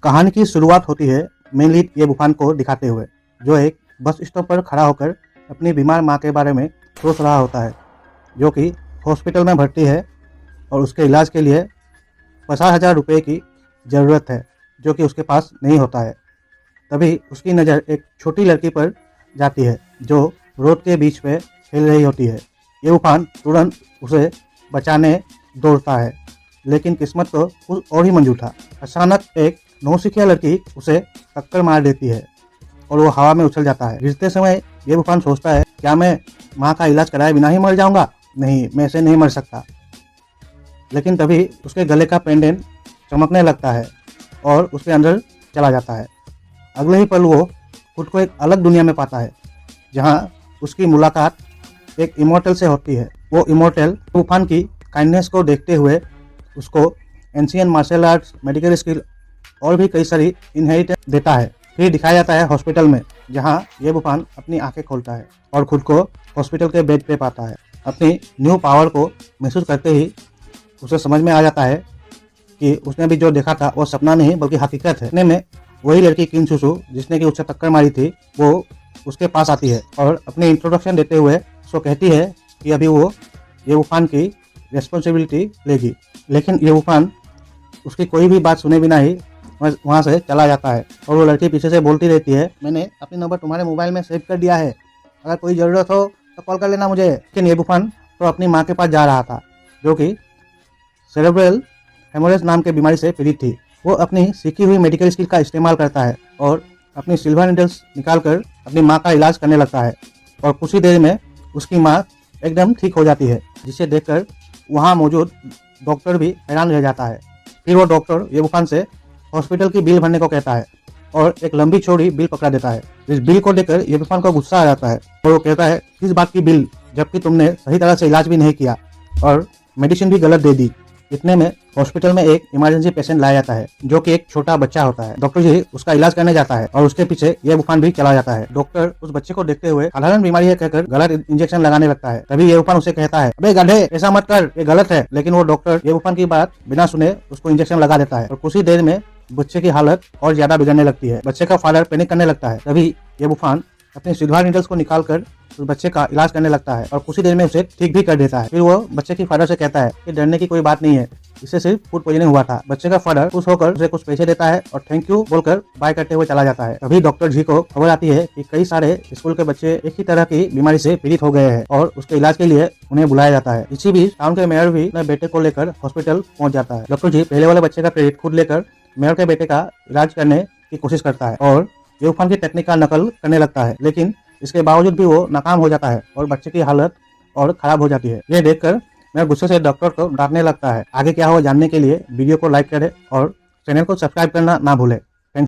कहानी की शुरुआत होती है मेन लीड ये बुफान को दिखाते हुए, जो एक बस स्टॉप पर खड़ा होकर अपनी बीमार माँ के बारे में सोच रहा होता है, जो कि हॉस्पिटल में भर्ती है और उसके इलाज के लिए 50,000 रुपये की ज़रूरत है, जो कि उसके पास नहीं होता है। तभी उसकी नज़र एक छोटी लड़की पर जाती है, जो रोड के बीच पे खेल रही होती है। ये बुफान तुरंत उसे बचाने दौड़ता है, लेकिन किस्मत तो कुछ और ही मंजूर था। अचानक एक नौसिखिया लड़की उसे टक्कर मार देती है और वो हवा में उछल जाता है। गिरते समय ये बुफान सोचता है, क्या मैं माँ का इलाज कराए बिना ही मर जाऊंगा? नहीं, मैं ऐसे नहीं मर सकता। लेकिन तभी उसके गले का पेंडेंट चमकने लगता है और उसके अंदर चला जाता है। अगले ही पल वो खुद को एक अलग दुनिया में पाता है, जहाँ उसकी मुलाकात एक इमोर्टल से होती है। वो इमोर्टल बुफान की काइंडनेस को देखते हुए उसको ancient martial arts, medical skill और भी कई सारी इनहेरिटेंस देता है। फिर दिखाया जाता है हॉस्पिटल में, जहाँ ये बुफान अपनी आंखें खोलता है और खुद को हॉस्पिटल के बेड पे पाता है। अपनी न्यू पावर को महसूस करते ही उसे समझ में आ जाता है कि उसने भी जो देखा था वो सपना नहीं बल्कि हकीकत है। इतने में वही लड़की किन सुसु, जिसने कि उसे टक्कर मारी थी, वो उसके पास आती है और अपने इंट्रोडक्शन देते हुए उसको कहती है कि अभी वो ये बुफान की रिस्पॉन्सिबिलिटी लेगी। लेकिन ये बुफान उसकी कोई भी बात सुने बिना ही वहाँ से चला जाता है और वो लड़की पीछे से बोलती रहती है, मैंने अपनी नंबर तुम्हारे मोबाइल में सेव कर दिया है, अगर कोई ज़रूरत हो तो कॉल कर लेना मुझे। लेकिन ये बुफान तो अपनी माँ के पास जा रहा था, जो कि सेरेब्रल हेमोरेज नाम के बीमारी से पीड़ित थी। वो अपनी सीखी हुई मेडिकल स्किल का इस्तेमाल करता है और अपनी सिल्वर नीडल्स निकालकर अपनी माँ का इलाज करने लगता है और कुछ ही देर में उसकी माँ एकदम ठीक हो जाती है, जिसे देखकर वहाँ मौजूद डॉक्टर भी हैरान रह जाता है। फिर वो डॉक्टर ये बुफान से हॉस्पिटल की बिल भरने को कहता है और एक लंबी चौड़ी बिल पकड़ा देता है। इस बिल को देखकर ये बुफान को गुस्सा आ जाता है और वो कहता है, किस बात की बिल, जबकि तुमने सही तरह से इलाज भी नहीं किया और मेडिसिन भी गलत दे दी। इतने में हॉस्पिटल में एक इमरजेंसी पेशेंट लाया जाता है, जो कि एक छोटा बच्चा होता है। डॉक्टर जी उसका इलाज करने जाता है और उसके पीछे ये बुफान भी चला जाता है। डॉक्टर उस बच्चे को देखते हुए साधारण बीमारी है कहकर गलत इंजेक्शन लगाने लगता है। तभी ये बुफान उसे कहता है, अबे गधे, ऐसा मत कर, ये गलत है। लेकिन वो डॉक्टर ये बुफान की बात बिना सुने उसको इंजेक्शन लगा देता है और कुछ ही देर में बच्चे की हालत और ज्यादा बिगड़ने लगती है। बच्चे का फादर पैनिक करने लगता है। तभी ये बुफान अपने सिल्वर नीडल्स को निकालकर उस बच्चे का इलाज करने लगता है और कुछ ही देर में उसे ठीक भी कर देता है। फिर वो बच्चे की फादर से कहता है कि डरने की कोई बात नहीं है, इससे सिर्फ फूड पॉइजनिंग हुआ था। बच्चे का फादर खुश होकर उसे कुछ पैसे देता है और थैंक यू बोलकर बाय करते हुए चला जाता है। अभी डॉक्टर जी को खबर आती है कि कई सारे स्कूल के बच्चे एक ही तरह की बीमारी से पीड़ित हो गए हैं और उसके इलाज के लिए उन्हें बुलाया जाता है। इसी बीच टाउन के मेयर भी अपने बेटे को लेकर हॉस्पिटल पहुंच जाता है। डॉक्टर जी पहले वाले बच्चे का क्रेडिट खुद लेकर मेयर के बेटे का इलाज करने की कोशिश करता है और ये बुफान की टेक्निक का नकल करने लगता है, लेकिन इसके बावजूद भी वो नाकाम हो जाता है और बच्चे की हालत और खराब हो जाती है। ये देखकर मैं गुस्से से डॉक्टर को डांटने लगता है। आगे क्या हो जानने के लिए वीडियो को लाइक करें और चैनल को सब्सक्राइब करना ना भूलें।